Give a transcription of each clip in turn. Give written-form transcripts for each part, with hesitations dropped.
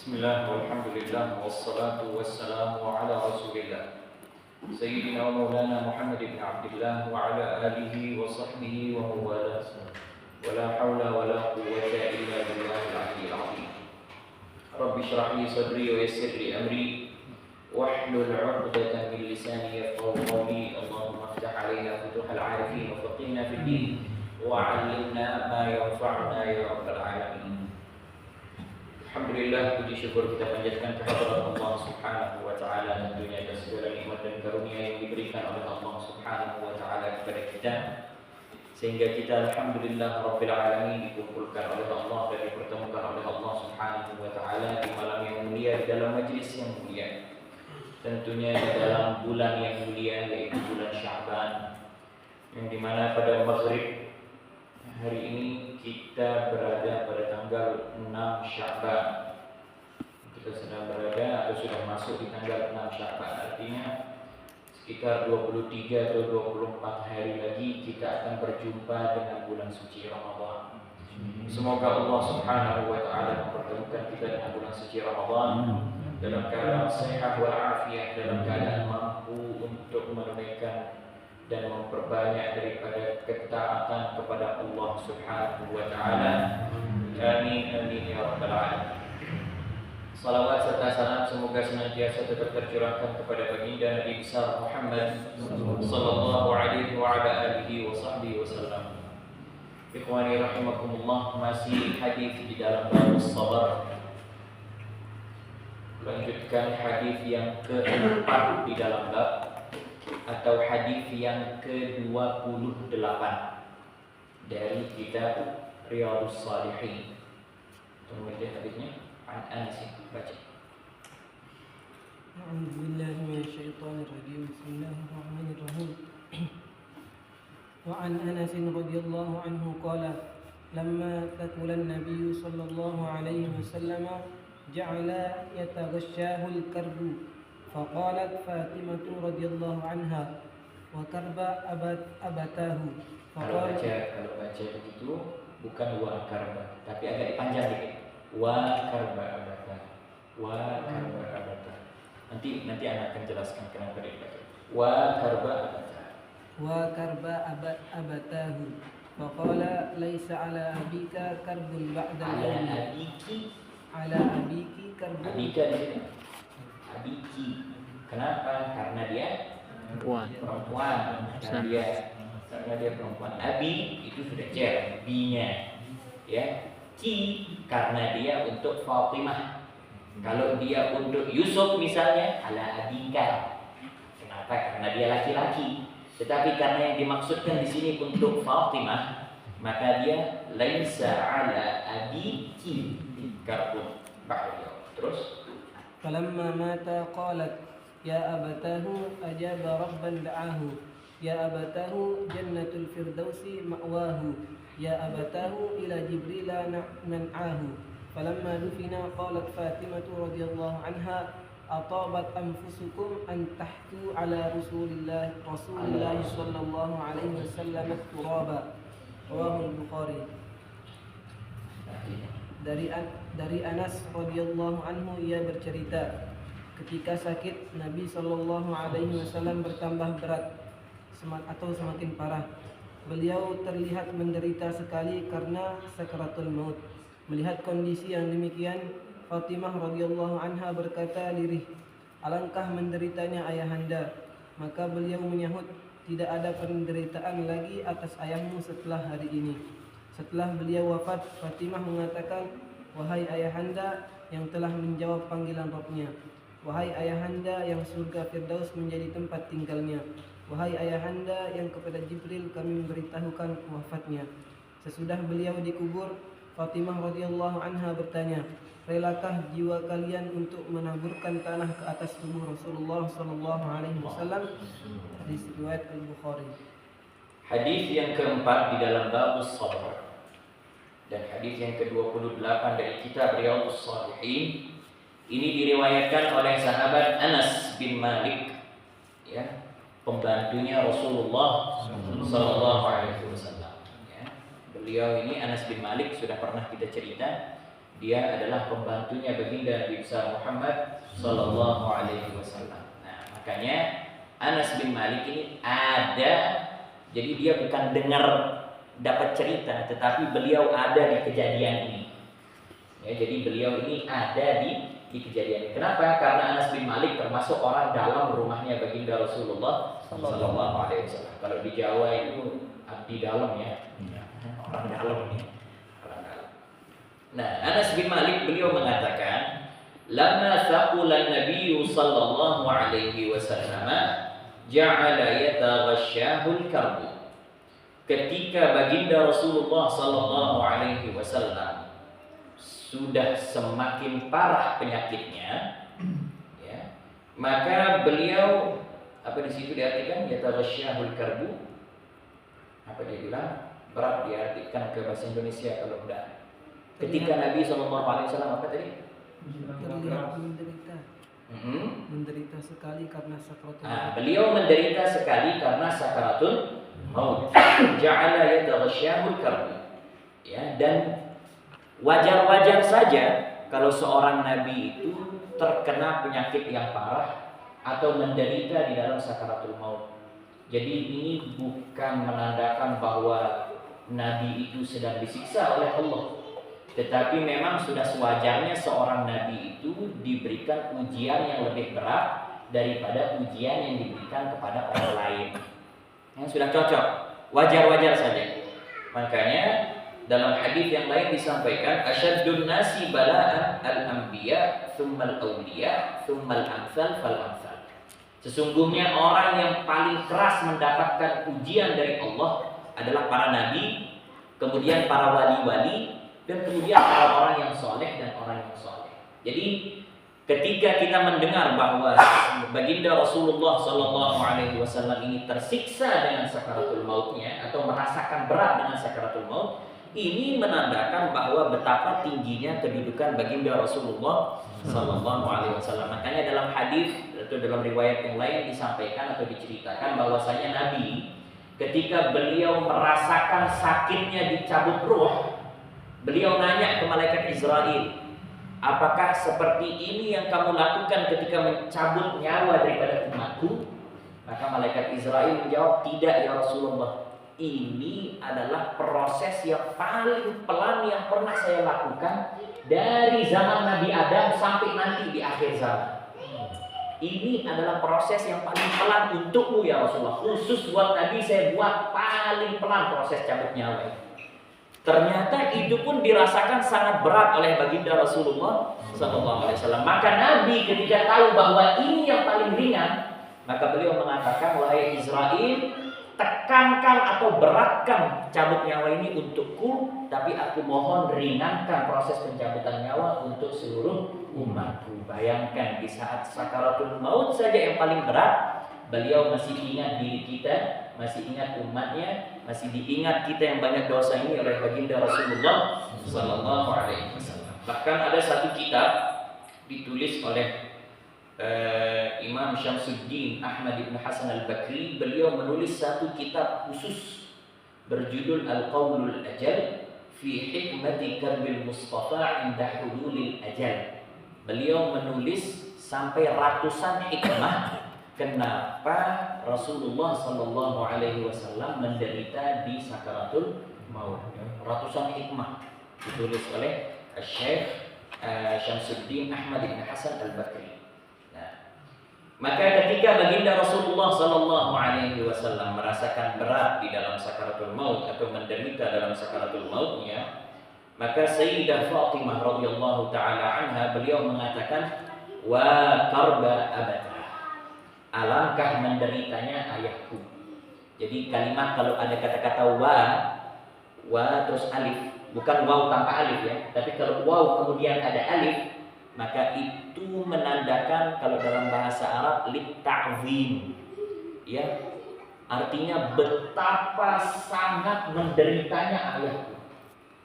Bismillah, walhamdulillah, wassalatu wassalamu ala rasulillah Sayyidina wa maulana Muhammad ibn Abdullah wa ala alihi wa sahbihi wa mawala Wa la hawla wa la quwwata illa billahi al-aliyyil azim Rabbi syrah li sadri wa yassir li amri Wahlul 'uqdatan min lisani yafqahu qawli Allahumma iftah 'alaina futuhal 'arifin wa faqihna fid din wa 'allimna ma yanfa'una ya rabbal alamin. Alhamdulillah, puji syukur kita panjatkan kehadirat Allah Subhanahu wa taala tentunya atas segala nikmat dan karunia yang diberikan oleh Allah Subhanahu wa taala kepada kita sehingga kita alhamdulillah rabbil alamin dikumpulkan oleh Allah dan dipertemukan oleh Allah Subhanahu wa taala di malam yang mulia, di dalam majlis yang mulia. Tentunya di dalam bulan yang mulia yaitu bulan Sya'ban yang dimana pada maghrib hari ini kita berada pada tanggal 6 Sya'ban. Kita sedang berada atau sudah masuk di tanggal 6 Sya'ban. Artinya sekitar 23 atau 24 hari lagi kita akan berjumpa dengan bulan suci Ramadan. Semoga Allah Subhanahu wa taala mempertemukan kita dengan bulan suci Ramadan dalam keadaan sehat walafiat, dalam keadaan mampu untuk menunaikan dan memperbanyak daripada ketaatan kepada Allah Subhanahu wa taala. Amin amin ya rabbal alamin. Salawat serta salam semoga senantiasa tetap tercurahkan kepada baginda Nabi besar Muhammad sallallahu alaihi wa ala alihi wa sahbihi wasallam. Ikhwani rahimakumullah, masih hadis di dalam bab sabar. Lanjutkan hadis yang keempat di dalam bab atau hadis yang ke-28 dari kitab Riyadhus Shalihin. Kemudian hadisnya an Anas, baca. A'udzu billahi minasyaitonir rajim. Bismillahirrahmanirrahim. Wa an Anas radhiyallahu anhu qala lamma taqala an-nabiy sallallahu alaihi wasallam ja'ala yataghashahu al-karbu فقالت فاطمة رضي الله عنها وكرب أبتاه Kalau baca begitu bukan wa karba, tapi agak dipanjang dikit. Wa karba abata. Wa karba abata. Nanti anak akan jelaskan kenapa dibaca. Wa karba abata. Wa karba abatahu. Faqala laisa ala abika karbun ba'da al-yawm. Ala abiki karbun. Abika di sini. Abiki. Kenapa? Karena dia perempuan. Karena dia perempuan. Abi itu sudah cer, B-nya. Ya. Ki karena dia untuk Fatimah. Kalau dia untuk Yusuf misalnya, ala abika. Kenapa? Karena dia laki-laki. Tetapi karena yang dimaksudkan di sini untuk Fatimah, maka dia laisa ala abiki karbun ba'da. Terus فلما مات قالت يا أبتاه أجاب ربا دعاه يا أبتاه جنة الفردوس مأواه يا أبتاه إلى جبريل ننعاه فلما دفن قالت فاطمة رضي الله عنها أطابت أنفسكم أن تحكوا على رسول الله صلى الله عليه وسلم الترابا رواه البخاري. Dari Anas radhiyallahu anhu, ia bercerita, ketika sakit Nabi sallallahu alaihi wasallam bertambah berat atau semakin parah. Beliau terlihat menderita sekali karena sakaratul maut. Melihat kondisi yang demikian, Fatimah radhiyallahu anha berkata lirih, "Alangkah menderitanya ayahanda." Maka beliau menyahut, "Tidak ada penderitaan lagi atas ayahmu setelah hari ini." Setelah beliau wafat, Fatimah mengatakan, "Wahai ayahanda yang telah menjawab panggilan Rabbnya, wahai ayahanda yang surga Firdaus menjadi tempat tinggalnya, wahai ayahanda yang kepada Jibril kami memberitahukan wafatnya." Sesudah beliau dikubur, Fatimah radhiyallahu anha bertanya, "Relakah jiwa kalian untuk menaburkan tanah ke atas tubuh Rasulullah sallallahu alaihi wasallam?" Hadis riwayat Al-Bukhari. Hadis yang keempat di dalam bab sabar dan hadis yang ke-28 dari kitab Riyadhus Shalihin ini diriwayatkan oleh sahabat Anas bin Malik, ya, pembantunya Rasulullah sallallahu alaihi wasallam, ya. Beliau ini Anas bin Malik sudah pernah kita cerita Dia adalah pembantunya baginda Nabi besar Muhammad sallallahu alaihi wasallam. Nah, makanya Anas bin Malik ini ada, jadi dia bukan dengar dapat cerita, tetapi beliau ada di kejadian ini. Ya, jadi beliau ini ada di kejadian ini. Kenapa? Karena Anas bin Malik termasuk orang dalam rumahnya baginda Rasulullah sallallahu alaihi wasallam. Kalau di Jawa itu abdi dalam ya. Orang dalam ini. Orang dalam. Nah, Anas bin Malik beliau mengatakan, "Lamma thaqula an-nabiy sallallahu alaihi wasallam ja'ala yataghashshahul karbu." Ketika baginda Rasulullah sallallahu alaihi wasallam sudah semakin parah penyakitnya, ya, maka beliau apa di situ diartikan yataghashshahul karbu? Apa dia bilang? Berat diartikan ke bahasa Indonesia kalau udah. Ketika Nabi SAW apa tadi? Terlihat menderita. Menderita sekali karena sakaratul maut. Beliau menderita sekali karena sakaratul maut. Ja'ala yataghashshahul karbu. Ya, dan wajar-wajar saja kalau seorang nabi itu terkena penyakit yang parah atau menderita di dalam sakaratul maut. Jadi ini bukan menandakan bahwa nabi itu sedang disiksa oleh Allah, tetapi memang sudah sewajarnya seorang nabi itu diberikan ujian yang lebih berat daripada ujian yang diberikan kepada orang lain. Yang sudah cocok, wajar-wajar saja. Makanya dalam hadis yang lain disampaikan, asyaddun nasi bala'an al-anbiya tsummal awliya tsummal amsal fal amsal. Sesungguhnya orang yang paling keras mendapatkan ujian dari Allah adalah para nabi, kemudian para wali-wali, dan kemudian orang-orang yang soleh dan orang yang soleh. Jadi ketika kita mendengar bahwa baginda Rasulullah Sallallahu Alaihi Wasallam ini tersiksa dengan sakaratul mautnya atau merasakan berat dengan sakaratul maut, ini menandakan bahwa betapa tingginya kedudukan baginda Rasulullah Sallallahu Alaihi Wasallam. Makanya dalam hadis atau dalam riwayat yang lain disampaikan atau diceritakan bahwasanya Nabi ketika beliau merasakan sakitnya dicabut ruh, beliau nanya ke malaikat Israel, apakah seperti ini yang kamu lakukan ketika mencabut nyawa daripada umatku? Maka malaikat Israel menjawab, tidak ya Rasulullah. Ini adalah proses yang paling pelan yang pernah saya lakukan dari zaman Nabi Adam sampai nanti di akhir zaman. Ini adalah proses yang paling pelan untukmu ya Rasulullah. Khusus buat Nabi saya buat paling pelan proses cabut nyawa. Ternyata itu pun dirasakan sangat berat oleh baginda Rasulullah SAW. Maka Nabi ketika tahu bahwa ini yang paling ringan, maka beliau mengatakan, wahai Israel, tekankan atau beratkan cabut nyawa ini untukku, tapi aku mohon ringankan proses pencabutan nyawa untuk seluruh umatku. Bayangkan di saat sakaratul maut saja yang paling berat, beliau masih ingat diri kita, masih ingat umatnya, masih diingat kita yang banyak dosa ini oleh baginda Rasulullah Sallallahu Alaihi Wasallam. Bahkan ada satu kitab ditulis oleh Imam Syamsuddin Ahmad ibn Hasan al-Bakri. Beliau menulis satu kitab khusus berjudul Al-Qawlul Ajal fi hikmati karbil Mustafa inda hululil ajal. Beliau menulis sampai ratusan hikmah kenapa Rasulullah Sallallahu Alaihi Wasallam menderita di sakaratul maut. Ratusan hikmah ditulis oleh Syekh Syamsuddin Ahmad ibn Hasan al-Bakri. Maka ketika baginda Rasulullah Sallallahu Alaihi Wasallam merasakan berat di dalam sakaratul maut atau menderita dalam sakaratul mautnya, maka Sayyidah Fatimah radhiyallahu taala anha beliau mengatakan, wa karba abada, alangkah menderitanya ayahku. Jadi kalimat kalau ada kata-kata wa terus alif, bukan waw tanpa alif ya, tapi kalau waw kemudian ada alif, maka itu menandakan kalau dalam bahasa Arab lit-ta'zim, ya, artinya betapa sangat menderitanya ayahku,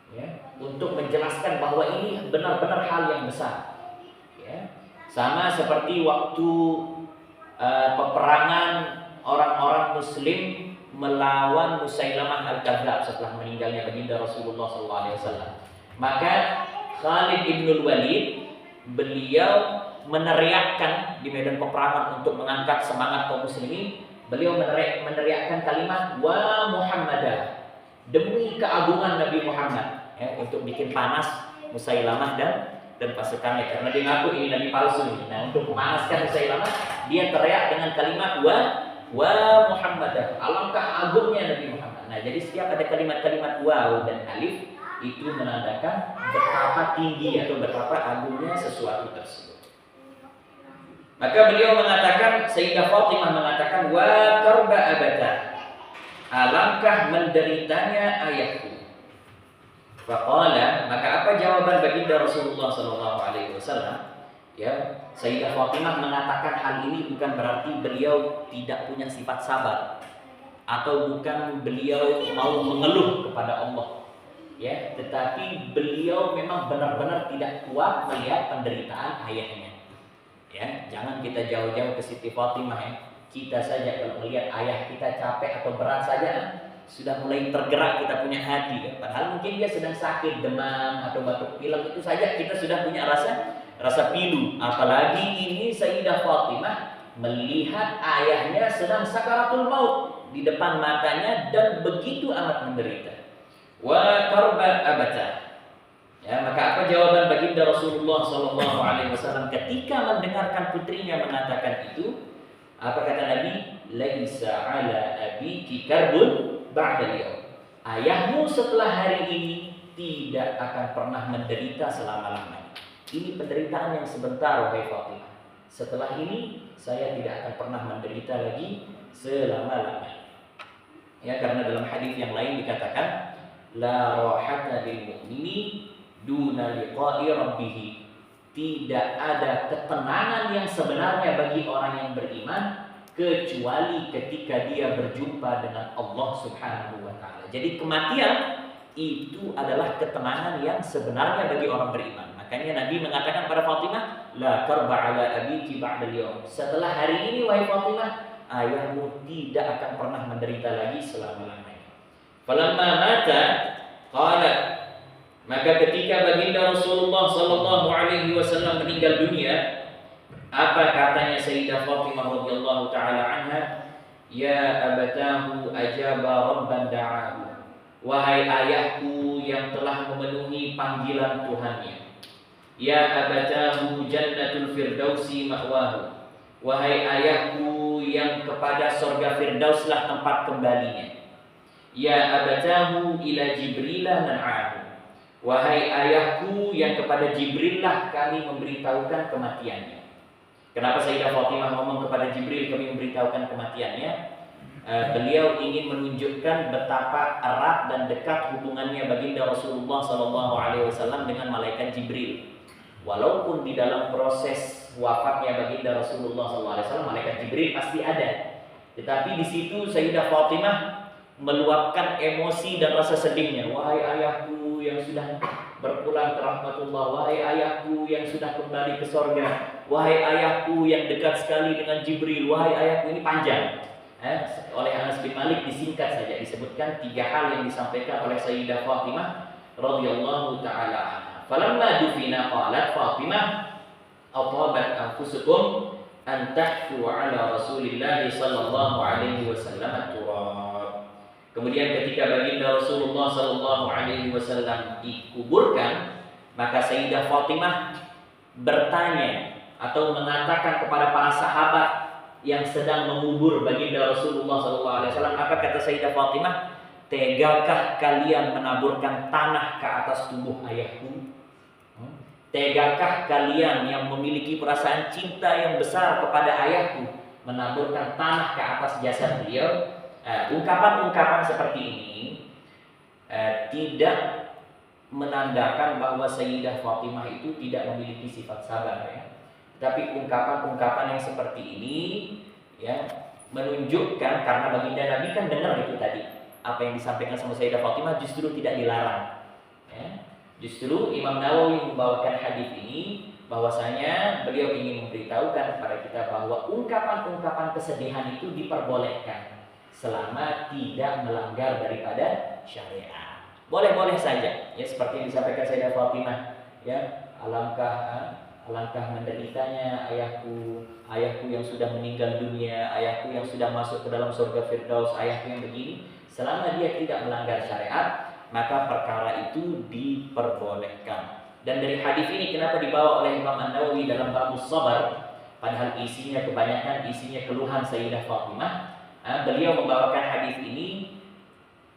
ya, untuk menjelaskan bahwa ini benar-benar hal yang besar, ya. Sama seperti waktu peperangan orang-orang Muslim melawan Musailamah al-Kadzdzab setelah meninggalnya baginda Rasulullah SAW. Maka Khalid ibn Walid, beliau meneriakkan di medan peperangan untuk mengangkat semangat kaum muslimin. Beliau meneriakkan kalimat wa Muhammadah, demi keagungan Nabi Muhammad, ya, untuk bikin panas Musailamah dan pasukannya, karena dia ngaku ini nabi palsu. Nah, untuk memanaskan Musailamah, dia teriak dengan kalimat wa Muhammadah, alangkah agungnya Nabi Muhammad. Nah, jadi setiap ada kalimat-kalimat waw dan alif itu menandakan betapa tinggi atau betapa agungnya sesuatu tersebut. Maka beliau mengatakan, Sayyidah Fatimah mengatakan, wa karba abata, alangkah menderitanya ayahku. Faqala, maka apa jawaban baginda Rasulullah SAW? Ya, Sayyidah Fatimah mengatakan hal ini bukan berarti beliau tidak punya sifat sabar, atau bukan beliau mau mengeluh kepada Allah. Ya, tetapi beliau memang benar-benar tidak kuat melihat penderitaan ayahnya. Ya, jangan kita jauh-jauh ke Siti Fatimah, ya. Kita saja kalau melihat ayah kita capek atau berat saja, sudah mulai tergerak kita punya hati, ya. Padahal mungkin dia sedang sakit, demam atau batuk pilek, itu saja kita sudah punya rasa pilu. Apalagi ini Sayyidah Fatimah melihat ayahnya sedang sakaratul maut di depan matanya dan begitu amat menderita. Wa karba abata. Ya, maka apa jawaban baginda Rasulullah SAW ketika mendengarkan putrinya mengatakan itu? Apa kata Nabi? Laisa ala abiki karbun ba'da al-yawm. Ayahmu setelah hari ini tidak akan pernah menderita selama-lamanya. Ini penderitaan yang sebentar, wahai Fatimah. Setelah ini saya tidak akan pernah menderita lagi selama-lamanya. Ya, karena dalam hadis yang lain dikatakan la rahata lil mu'mini duna liqa'i rabbih. Tidak ada ketenangan yang sebenarnya bagi orang yang beriman kecuali ketika dia berjumpa dengan Allah Subhanahu wa taala. Jadi kematian itu adalah ketenangan yang sebenarnya bagi orang beriman. Makanya Nabi mengatakan pada Fatimah, la karba ala abiki ba'da al-yawm. Setelah hari ini wahai Fatimah, ayahmu tidak akan pernah menderita lagi selama-lamanya. Falamma mata qala, maka ketika baginda Rasulullah SAW meninggal dunia, apa katanya Sayyidah Fatimah radhiyallahu taala anha? Ya abatahu ajaba rabban da'ahu. Wahai ayahku yang telah memenuhi panggilan Tuhannya. Ya abatahu jannatul firdausi ma'wahu. Wahai ayahku yang kepada surga firdauslah tempat kembalinya. Ya abatahu ila jibrila nan'ahu. Wahai ayahku yang kepada Jibril lah kami memberitahukan kematiannya. Kenapa Sayyidah Fatimah ngomong kepada Jibril kami memberitahukan kematiannya? Beliau ingin menunjukkan betapa erat dan dekat hubungannya baginda Rasulullah SAW dengan malaikat Jibril. Walaupun di dalam proses wafatnya baginda Rasulullah SAW malaikat Jibril pasti ada, tetapi di situ Sayyidah Fatimah meluapkan emosi dan rasa sedihnya. Wahai ayahku yang sudah berpulang ke rahmatullah, wahai ayahku yang sudah kembali ke sorga, wahai ayahku yang dekat sekali dengan Jibril, wahai ayahku. Ini panjang. Oleh Anas bin Malik disingkat saja, disebutkan 3 hal yang disampaikan oleh Sayyidah Fatimah radhiyallahu taala anha. Falamma dufina qalat Fatimah atabat anfusukum an tahfu ala Rasulillah sallallahu alaihi wasallam at-turab. Kemudian ketika baginda Rasulullah SAW dikuburkan, maka Sayyidah Fatimah bertanya atau mengatakan kepada para sahabat yang sedang mengubur baginda Rasulullah SAW, apa kata Sayyidah Fatimah? Tegakah kalian menaburkan tanah ke atas tubuh ayahku? Tegakah kalian yang memiliki perasaan cinta yang besar kepada ayahku menaburkan tanah ke atas jasad beliau? Ungkapan-ungkapan seperti ini tidak menandakan bahwa Sayyidah Fatimah itu tidak memiliki sifat sabar, ya. Tapi ungkapan-ungkapan yang seperti ini, ya, menunjukkan karena baginda Nabi kan dengar itu tadi apa yang disampaikan sama Sayyidah Fatimah justru tidak dilarang, ya. Justru Imam Nawawi membawakan hadis ini bahwasanya beliau ingin memberitahukan kepada kita bahwa ungkapan-ungkapan kesedihan itu diperbolehkan selama tidak melanggar daripada syariat. Boleh-boleh saja, ya, seperti yang disampaikan Sayyidah Fatimah ya, alangkah menderitanya ayahku yang sudah meninggal dunia, ayahku yang sudah masuk ke dalam surga Firdaus, ayahku yang begini. Selama dia tidak melanggar syariat, maka perkara itu diperbolehkan. Dan dari hadis ini kenapa dibawa oleh Imam An-Nawawi dalam babus sabar, padahal kebanyakan isinya keluhan Sayyidah Fatimah. Beliau membawakan hadis ini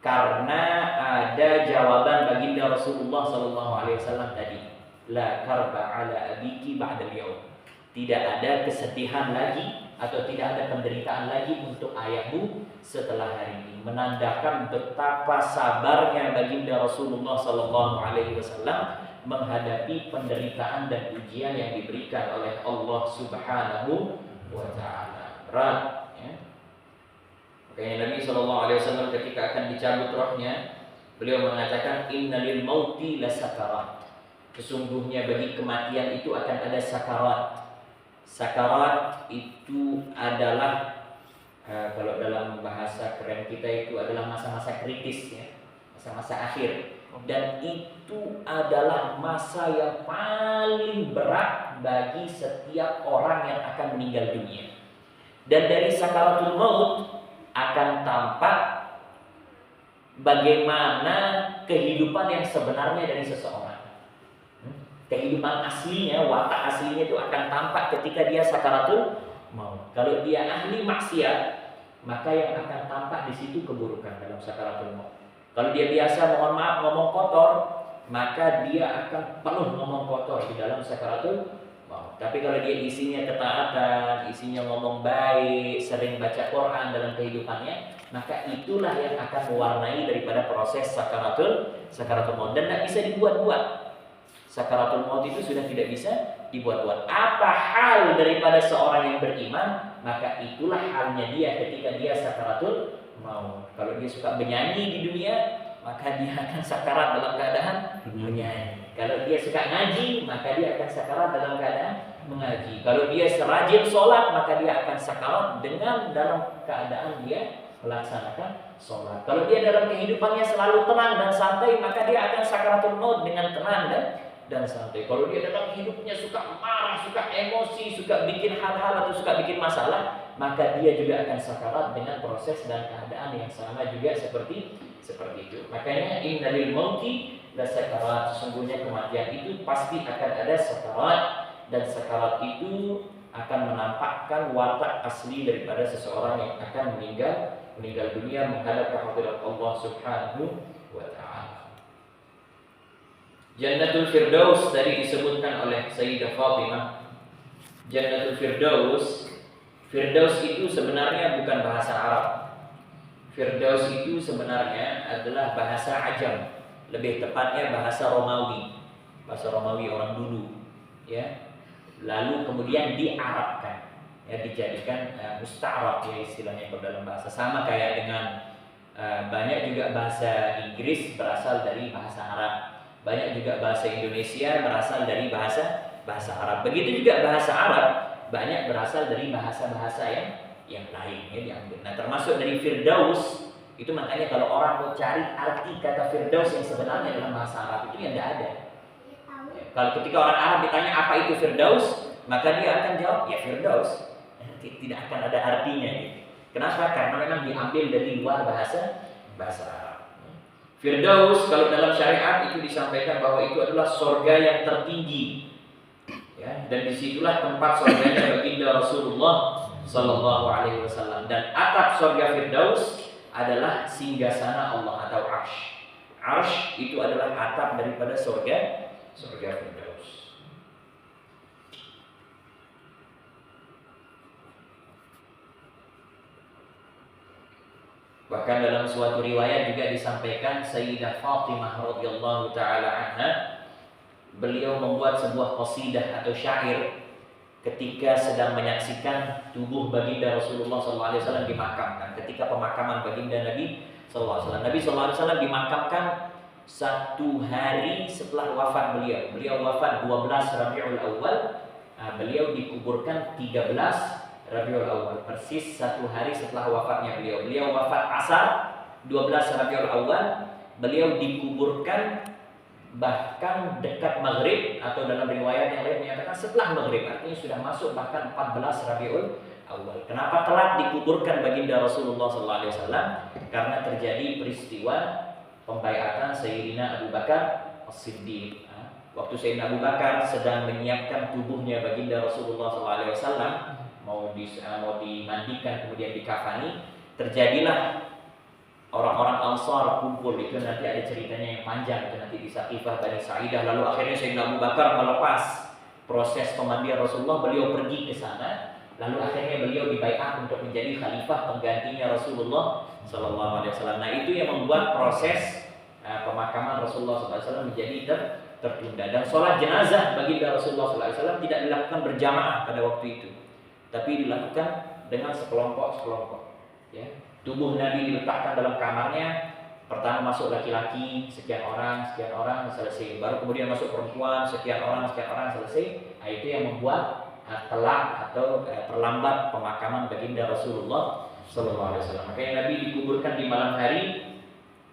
karena ada jawaban baginda Rasulullah SAW tadi, la karba ala abiki ba'da al-yawm. Tidak ada kesedihan lagi atau tidak ada penderitaan lagi untuk ayahmu setelah hari ini, menandakan betapa sabarnya baginda Rasulullah SAW menghadapi penderitaan dan ujian yang diberikan oleh Allah Subhanahu wa taala. Berat, ya. Makanya Nabi SAW ketika akan dicabut rohnya, beliau mengatakan innalil mauti lasakarat. Sesungguhnya bagi kematian itu akan ada sakarat. Sakarat itu adalah kalau dalam bahasa keren kita itu adalah masa-masa kritis, ya, masa-masa akhir. Dan itu adalah masa yang paling berat bagi setiap orang yang akan meninggal dunia. Dan dari sakaratul maut akan tampak bagaimana kehidupan yang sebenarnya dari seseorang. Kehidupan aslinya, watak aslinya itu akan tampak ketika dia sakaratul maut. Kalau dia ahli maksiat, maka yang akan tampak di situ keburukan dalam sakaratul maut. Kalau dia biasa, mohon maaf, ngomong kotor, maka dia akan penuh ngomong kotor di dalam sakaratul maut. Tapi kalau dia isinya ketaatan, isinya ngomong baik, sering baca Quran dalam kehidupannya, maka itulah yang akan mewarnai daripada proses sakaratul maut. Dan tidak bisa dibuat-buat. Sakaratul maut itu sudah tidak bisa dibuat-buat. Apa hal daripada seorang yang beriman, maka itulah halnya dia ketika dia sakaratul maut. Kalau dia suka menyanyi di dunia, maka dia akan sakarat dalam keadaan menyanyi. Kalau dia suka ngaji, maka dia akan sakarat dalam keadaan mengaji. Kalau dia serajin sholat, maka dia akan sakarat dengan dalam keadaan dia melaksanakan sholat. Kalau dia dalam kehidupannya selalu tenang dan santai, maka dia akan sakaratul maut dengan tenang dan santai. Kalau dia dalam hidupnya suka marah, suka emosi, suka bikin hal-hal atau suka bikin masalah, maka dia juga akan sakarat dengan proses dan keadaan yang sama juga seperti itu. Makanya innalil mauti lasakarat, sesungguhnya kematian itu pasti akan ada sakarat, dan sakarat itu akan menampakkan watak asli daripada seseorang yang akan meninggal dunia menghadap kehadirat Allah Subhanahu wa taala. Jannatul Firdaus tadi disebutkan oleh Sayyidah Fatimah. Jannatul Firdaus, Firdaus itu sebenarnya bukan bahasa Arab. Firdaus itu sebenarnya adalah bahasa Ajam, lebih tepatnya bahasa Romawi. Bahasa Romawi orang dulu, ya. Lalu kemudian diarabkan, ya, dijadikan musta'arab, ya, istilahnya kalau dalam bahasa, sama kayak dengan banyak juga bahasa Inggris berasal dari bahasa Arab. Banyak juga bahasa Indonesia berasal dari bahasa Arab. Begitu juga bahasa Arab banyak berasal dari bahasa-bahasa yang lain, ya, diambil. Nah, termasuk dari Firdaus itu, makanya kalau orang mau cari arti kata Firdaus yang sebenarnya dalam bahasa Arab itu yang tidak ada. Ya, kalau ketika orang Arab ditanya apa itu Firdaus, maka dia akan jawab ya Firdaus. Tidak akan ada artinya. Gitu. Kenapa? Karena memang diambil dari luar bahasa Arab. Firdaus kalau dalam syariat itu disampaikan bahwa itu adalah surga yang tertinggi, ya, dan disitulah tempat surganya baginda Rasulullah Sallallahu Alaihi Wasallam. Dan atap surga Firdaus adalah singgasana Allah atau Arsh. Arsh itu adalah atap daripada surga Firdaus. Bahkan dalam suatu riwayat juga disampaikan Sayyidah Fatimah radhiyallahu taala anha, beliau membuat sebuah qasidah atau syair ketika sedang menyaksikan tubuh baginda Rasulullah SAW dimakamkan. Ketika pemakaman baginda Nabi SAW, Nabi SAW dimakamkan 1 hari setelah wafat beliau. Beliau wafat 12 Rabiul Awal, beliau dikuburkan 13 Rabiul Awal, persis 1 hari setelah wafatnya beliau. Beliau wafat asar 12 Rabiul Awal, beliau dikuburkan bahkan dekat maghrib, atau dalam riwayat yang lain menyatakan setelah maghrib, artinya sudah masuk bahkan 14 Rabiul Awal. Kenapa telat dikuburkan baginda Rasulullah SAW? Karena terjadi peristiwa pembaiatan Sayyidina Abu Bakar As-Siddiq. Waktu Sayyidina Abu Bakar sedang menyiapkan tubuhnya baginda Rasulullah SAW, mau dimandikan kemudian dikafani, terjadilah orang-orang Ansar kumpul. Itu nanti ada ceritanya yang panjang, itu nanti di Saqifah Bani Sa'idah. Lalu akhirnya Sayyidina Abu Bakar melepas proses pemandian Rasulullah, beliau pergi ke sana. Lalu akhirnya beliau dibaiat untuk menjadi khalifah penggantinya Rasulullah SAW. Nah, itu yang membuat proses pemakaman Rasulullah SAW menjadi tertunda. Dan sholat jenazah baginda Rasulullah SAW tidak dilakukan berjamaah pada waktu itu, tapi dilakukan dengan sekelompok. Ya. Tubuh Nabi diletakkan dalam kamarnya. Pertama masuk laki-laki sekian orang selesai. Baru kemudian masuk perempuan sekian orang selesai. Nah, itu yang membuat telat atau terlambat pemakaman baginda Rasulullah SAW. Makanya Nabi dikuburkan di malam hari,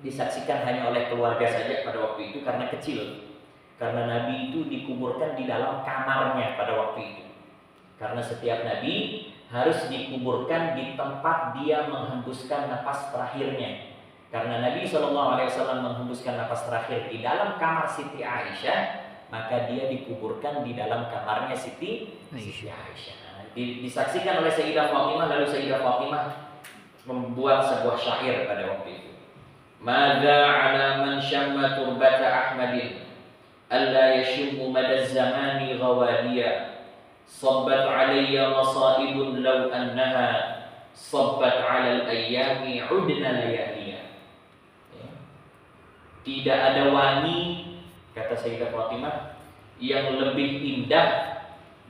disaksikan hanya oleh keluarga saja pada waktu itu karena kecil. Karena Nabi itu dikuburkan di dalam kamarnya pada waktu itu. Karena setiap Nabi harus dikuburkan di tempat dia menghembuskan napas terakhirnya. Karena Nabi SAW menghembuskan napas terakhir di dalam kamar Siti Aisyah, maka dia dikuburkan di dalam kamarnya Siti Aisyah. Disaksikan oleh Sayyidah Fatimah. Lalu Sayyidah Fatimah membuat sebuah syair pada waktu itu. Madza ala man syamma turbata Ahmadin alla yashummu madaz zamani ghawaliya sabbat alayya masaibun law annaha sabbat ala al-ayyami udna layaliya. Tidak ada wangi, kata Sayyidah Fatimah, yang lebih indah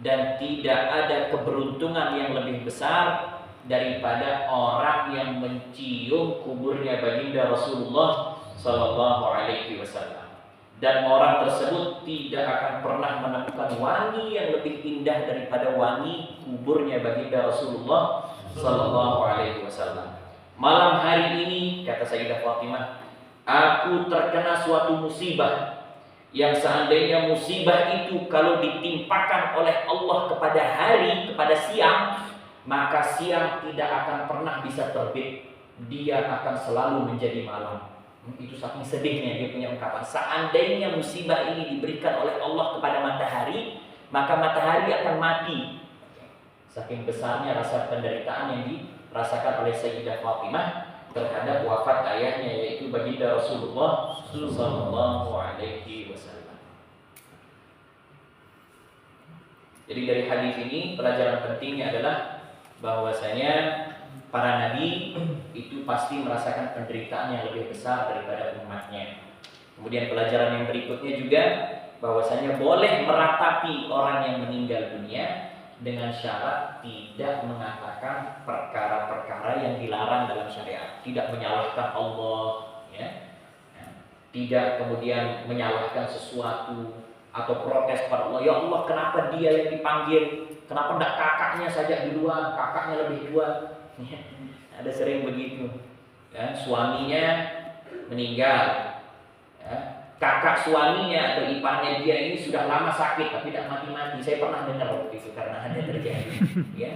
dan tidak ada keberuntungan yang lebih besar daripada orang yang mencium kuburnya baginda Rasulullah Sallallahu Alaihi Wasallam. Dan orang tersebut tidak akan pernah menemukan wangi yang lebih indah daripada wangi kuburnya baginda Rasulullah Sallallahu Alaihi Wasallam. Malam hari ini, kata Sayyidah Fatimah, aku terkena suatu musibah yang seandainya musibah itu kalau ditimpakan oleh Allah kepada hari, kepada siang, maka siang tidak akan pernah bisa terbit. Dia akan selalu menjadi malam. Itu saking sedihnya dia punya ungkapan. Seandainya musibah ini diberikan oleh Allah kepada matahari, maka matahari akan mati. Saking besarnya rasa penderitaan yang dirasakan oleh Sayyidah Fatimah terhadap wafat ayahnya, yaitu baginda Rasulullah Sallallahu Alaihi Wasallam. Jadi dari hadis ini pelajaran pentingnya adalah bahwasanya para nabi itu pasti merasakan penderitaan yang lebih besar daripada umatnya. Kemudian pelajaran yang berikutnya juga bahwasanya boleh meratapi orang yang meninggal dunia dengan syarat tidak mengatakan perkara-perkara yang dilarang dalam syariat, tidak menyalahkan Allah, ya, tidak kemudian menyalahkan sesuatu atau protes pada Allah. Ya Allah, kenapa dia yang dipanggil? Kenapa tidak kakaknya saja duluan? Kakaknya lebih tua. Ada sering begitu. Ya, suaminya meninggal. Ya, kakak suaminya atau iparnya dia ini sudah lama sakit tapi tidak mati-mati. Saya pernah dengar waktu itu karena ada terjadi. Ya,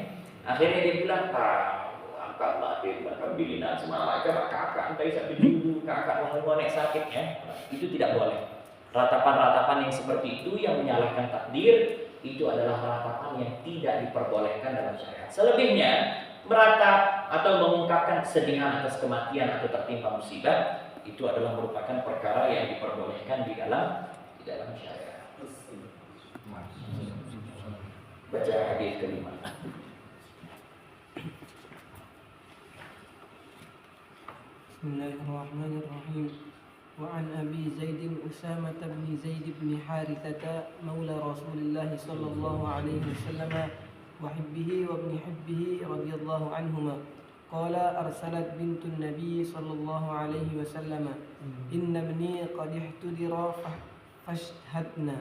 akhirnya dia bilang, kakak mati, kakak bilinan semalam kakak entah sampai dulu kakak ngonek sakit, ya. Itu tidak boleh. Ratapan-ratapan yang seperti itu yang menyalahkan takdir itu adalah ratapan yang tidak diperbolehkan dalam syariat. Selebihnya meratap atau mengungkapkan kesedihan atas kematian atau tertimpa musibah itu adalah merupakan perkara yang diperbolehkan di dalam syariat. Baca hadis kelima. Bismillahirrahmanirrahim. وعن أبي زيد أسامة بن زيد بن حارثة مولى رسول الله صلى الله عليه وسلم وحبه وابن حبه رضي الله عنهما قال أرسلت بنت النبي صلى الله عليه وسلم إن ابني قد احتدر فاشهدنا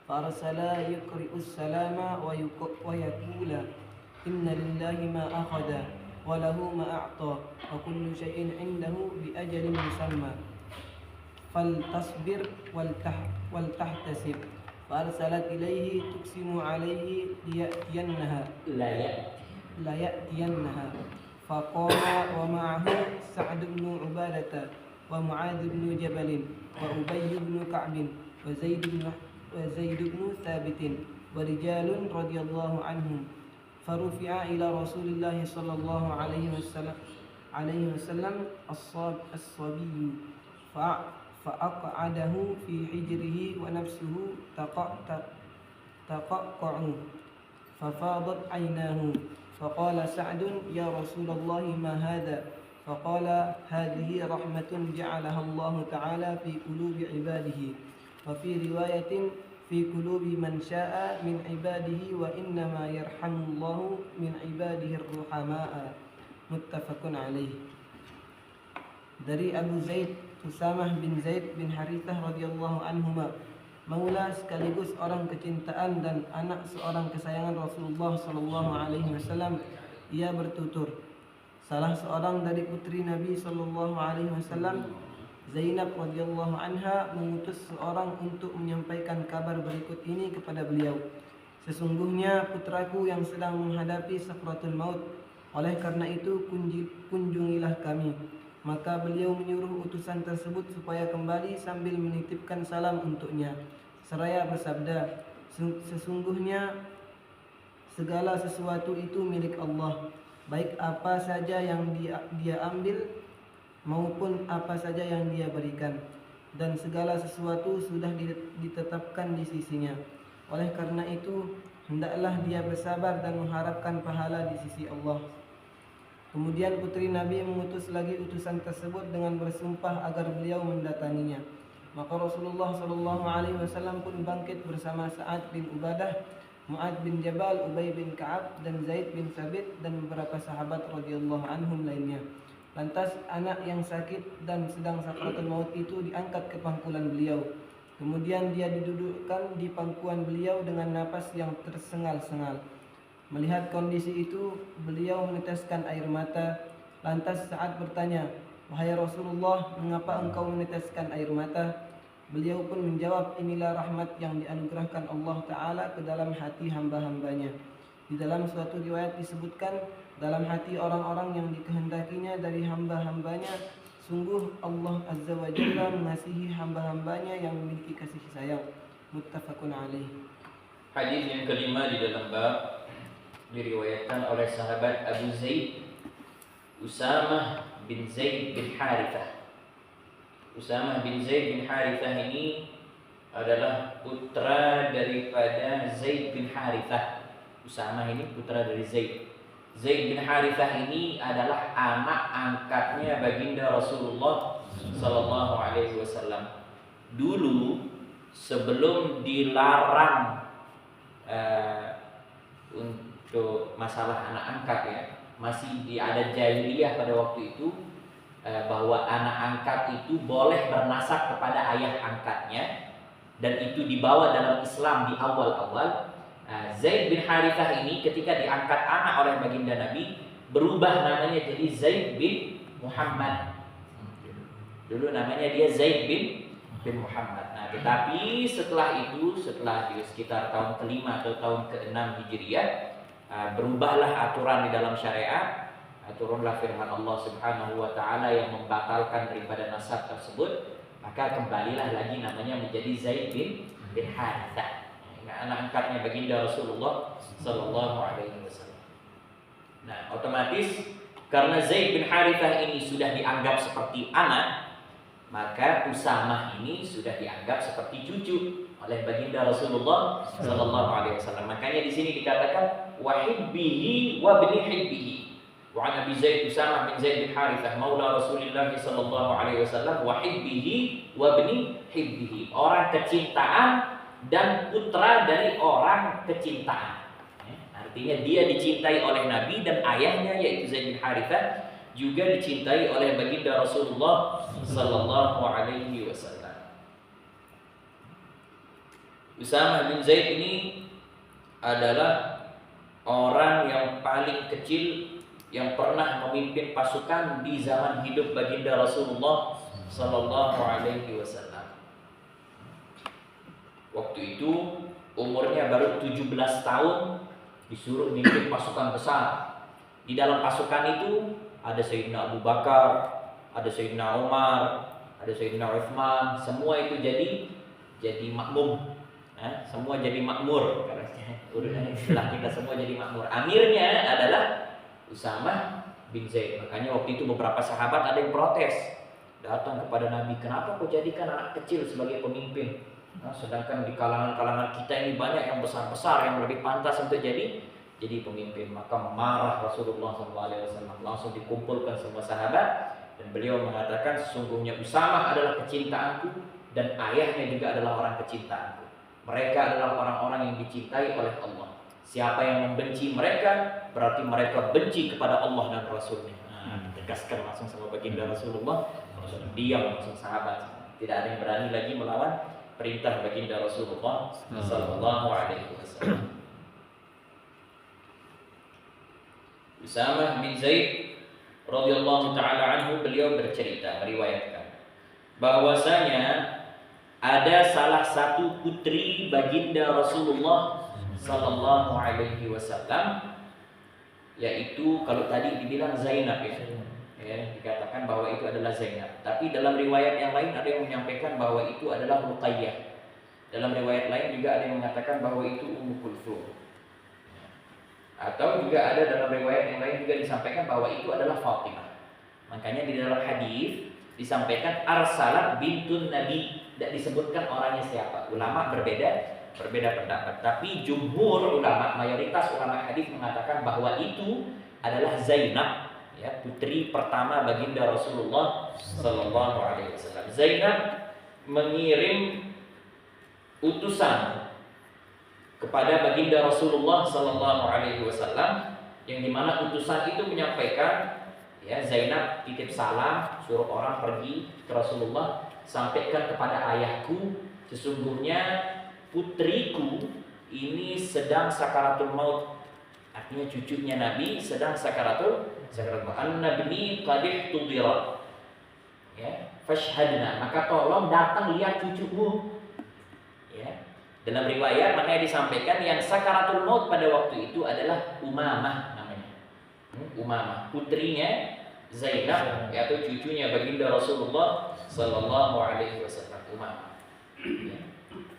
فأرسلا يقرئ السلام ويقول إن لله ما أخذ وله ما أعطى وكل شيء عنده بأجل مسمى فلتصبر ولتحتسب. فأرسلت إليه تقسم عليه ليأتينها. فقام ومعه سعد بن عبادة ومعاذ بن جبل وأبي بن كعب وزيد بن ثابت ورجال رضي الله عنهم. فرفع إلى رسول الله صلى الله عليه وسلم الصبي فأقعده في حجره ونفسه تقطع ففاضت عيناه. فقال سعد: يا رسول الله ما هذا؟ فقال: هذه رحمة جعلها الله تعالى في قلوب عباده، وفي رواية في قلوب من شاء من عباده، وإنما يرحم الله من عباده الرحماء. Muttafaqun alaih. Dari Abu Zaid Usamah bin Zaid bin Harithah radhiyallahu anhuma, maula sekaligus orang kecintaan dan anak seorang kesayangan Rasulullah sallallahu alaihi wasallam, ia bertutur, salah seorang dari putri Nabi sallallahu alaihi wasallam, Zainab radhiyallahu anha, mengutus seorang untuk menyampaikan kabar berikut ini kepada beliau. Sesungguhnya putraku yang sedang menghadapi sakratul maut, oleh karena itu kunjungilah kami. Maka beliau menyuruh utusan tersebut supaya kembali sambil menitipkan salam untuknya, seraya bersabda, sesungguhnya segala sesuatu itu milik Allah, baik apa saja yang dia ambil maupun apa saja yang dia berikan, dan segala sesuatu sudah ditetapkan di sisinya. Oleh karena itu hendaklah dia bersabar dan mengharapkan pahala di sisi Allah. Kemudian putri Nabi mengutus lagi utusan tersebut dengan bersumpah agar beliau mendatanginya. Maka Rasulullah sallallahu alaihi wasallam pun bangkit bersama Sa'ad bin Ubadah, Mu'adz bin Jabal, Ubay bin Ka'ab, dan Zaid bin Thabit, dan beberapa sahabat radhiyallahu anhum lainnya. Lantas anak yang sakit dan sedang sakratul maut itu diangkat ke pangkulan beliau. Kemudian dia didudukkan di pangkuan beliau dengan napas yang tersengal-sengal. Melihat kondisi itu, beliau meneteskan air mata. Lantas Sa'ad bertanya, wahai Rasulullah, mengapa engkau meneteskan air mata? Beliau pun menjawab, inilah rahmat yang dianugerahkan Allah Ta'ala ke dalam hati hamba-hambanya. Di dalam suatu riwayat disebutkan, dalam hati orang-orang yang dikehendakinya dari hamba-hambanya, sungguh Allah Azza wa Jalla mengasihi hamba-hambanya yang memiliki kasih sayang. Muttafaqun alaih. Hadis yang kelima di dalam bab diriwayatkan oleh sahabat Abu Zaid Usamah bin Zaid bin Harithah. Usamah bin Zaid bin Harithah ini adalah putra daripada Zaid bin Harithah. Usamah ini putra dari Zaid. Zaid bin Harithah ini adalah anak angkatnya baginda Rasulullah sallallahu alaihi wasallam. Dulu sebelum dilarang untuk masalah anak angkat ya, masih ada jahiliyah pada waktu itu, bahwa anak angkat itu boleh bernasab kepada ayah angkatnya, dan itu dibawa dalam Islam di awal-awal. Zaid bin Harithah ini ketika diangkat anak oleh baginda Nabi, berubah namanya jadi Zaid bin Muhammad. Dulu namanya dia Zaid bin Muhammad. Nah, tetapi setelah itu, setelah di sekitar tahun ke-5 atau tahun ke-6 Hijriah, berubahlah aturan di dalam syariat. Turunlah firman Allah Subhanahu wa taala yang membatalkan daripada nasab tersebut, maka kembalilah lagi namanya menjadi Zaid bin Harithah, anak angkatnya baginda Rasulullah sallallahu alaihi wasallam. Nah, otomatis karena Zaid bin Harithah ini sudah dianggap seperti anak, maka Usamah ini sudah dianggap seperti cucu oleh baginda Rasulullah sallallahu alaihi wasallam. Makanya di sini dikatakan wa hibbihi wa bni hibbihi. Wa an Abi Zaid Usamah bin Zaid bin Harithah maula Rasulullah sallallahu alaihi wasallam wa hibbihi wa bni hibbihi. Orang kecintaan dan putra dari orang kecintaan. Artinya dia dicintai oleh Nabi, dan ayahnya yaitu Zaid bin Harithah juga dicintai oleh baginda Rasulullah sallallahu alaihi wasallam. Usamah bin Zaid ini adalah orang yang paling kecil yang pernah memimpin pasukan di zaman hidup baginda Rasulullah sallallahu alaihi wasallam. Waktu itu umurnya baru 17 tahun, disuruh mimpin pasukan besar. Di dalam pasukan itu ada Sayyidina Abu Bakar, ada Sayyidina Umar, ada Sayyidina Uthman. Semua itu jadi makmum. Semua jadi makmur. Istilah kita semua jadi makmur. Amirnya adalah Usamah bin Zaid. Makanya waktu itu beberapa sahabat ada yang protes, datang kepada Nabi, kenapa kau jadikan anak kecil sebagai pemimpin? Sedangkan di kalangan-kalangan kita ini banyak yang besar-besar yang lebih pantas untuk jadi pemimpin. Maka marah Rasulullah SAW. Langsung dikumpulkan semua sahabat dan beliau mengatakan, sesungguhnya Usamah adalah kecintaanku dan ayahnya juga adalah orang kecintaanku. Mereka adalah orang-orang yang dicintai oleh Allah. Siapa yang membenci mereka, berarti mereka benci kepada Allah dan Rasulnya. Ditegaskan langsung sama baginda Rasulullah. Langsung diam langsung sahabat. Tidak ada yang berani lagi melawan perintah baginda Rasulullah sallallahu alaihi wasallam. Usamah bin Zaid radhiyallahu taala anhu, beliau bercerita, meriwayatkan bahwasanya ada salah satu putri baginda Rasulullah sallallahu alaihi wasallam, yaitu kalau tadi dibilang Zainab ya, dikatakan bahwa itu adalah Zainab. Tapi dalam riwayat yang lain ada yang menyampaikan bahwa itu adalah Ruqayyah. Dalam riwayat lain juga ada yang mengatakan bahwa itu Ummu Kulthum. Atau juga ada dalam riwayat yang lain juga disampaikan bahwa itu adalah Fatimah. Makanya di dalam hadis disampaikan arsalat bintun Nabi, tidak disebutkan orangnya siapa. Ulama berbeda pendapat. Tapi jumhur ulama, mayoritas ulama hadis mengatakan bahwa itu adalah Zainab, ya, putri pertama baginda Rasulullah sallallahu alaihi wasallam. Zainab mengirim utusan kepada baginda Rasulullah sallallahu alaihi wasallam, yang dimana utusan itu menyampaikan, ya, Zainab titip salam, suruh orang pergi ke Rasulullah, sampaikan kepada ayahku, sesungguhnya putriku ini sedang sakaratul maut. Artinya cucunya Nabi sedang sakaratul maut. An-nabni qad ihtudira, ya, fashhadna, maka tolong datang lihat cucumu. Ya. Dalam riwayat makanya disampaikan yang sakaratul maut pada waktu itu adalah Umamah namanya. Umamah, putrinya Zainab, yaitu cucunya baginda Rasulullah sallallahu alaihi wasallam, Umamah. Ya.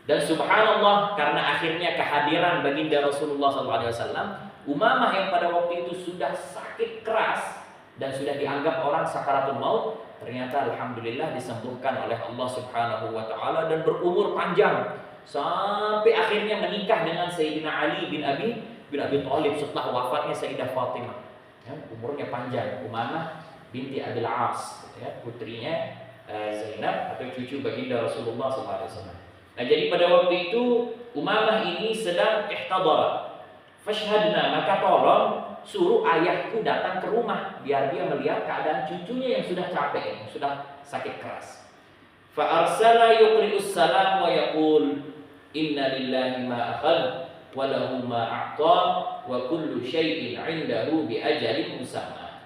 Dan subhanallah, karena akhirnya kehadiran baginda Rasulullah sallallahu alaihi wasallam, Umamah yang pada waktu itu sudah sakit keras dan sudah dianggap orang sakaratul maut, ternyata alhamdulillah disembuhkan oleh Allah Subhanahu wa taala dan berumur panjang sampai akhirnya menikah dengan Sayyidina Ali bin Abi Thalib setelah wafatnya Sayyidah Fatimah. Ya, umurnya panjang. Umamah binti Abil As, ya, putrinya Zainab atau cucu baginda Rasulullah SAW. Nah, jadi pada waktu itu Umamah ini sedang ihtadara. Fashhadna, maka tolong suruh ayahku datang ke rumah biar dia melihat keadaan cucunya yang sudah capek, yang sudah sakit keras. Fa arsala yuqri'us salam wa yaqul inna lillahi ma akhadha wa lahu ma a'ta wa kullu syai'in 'indahu bi ajalin musamma.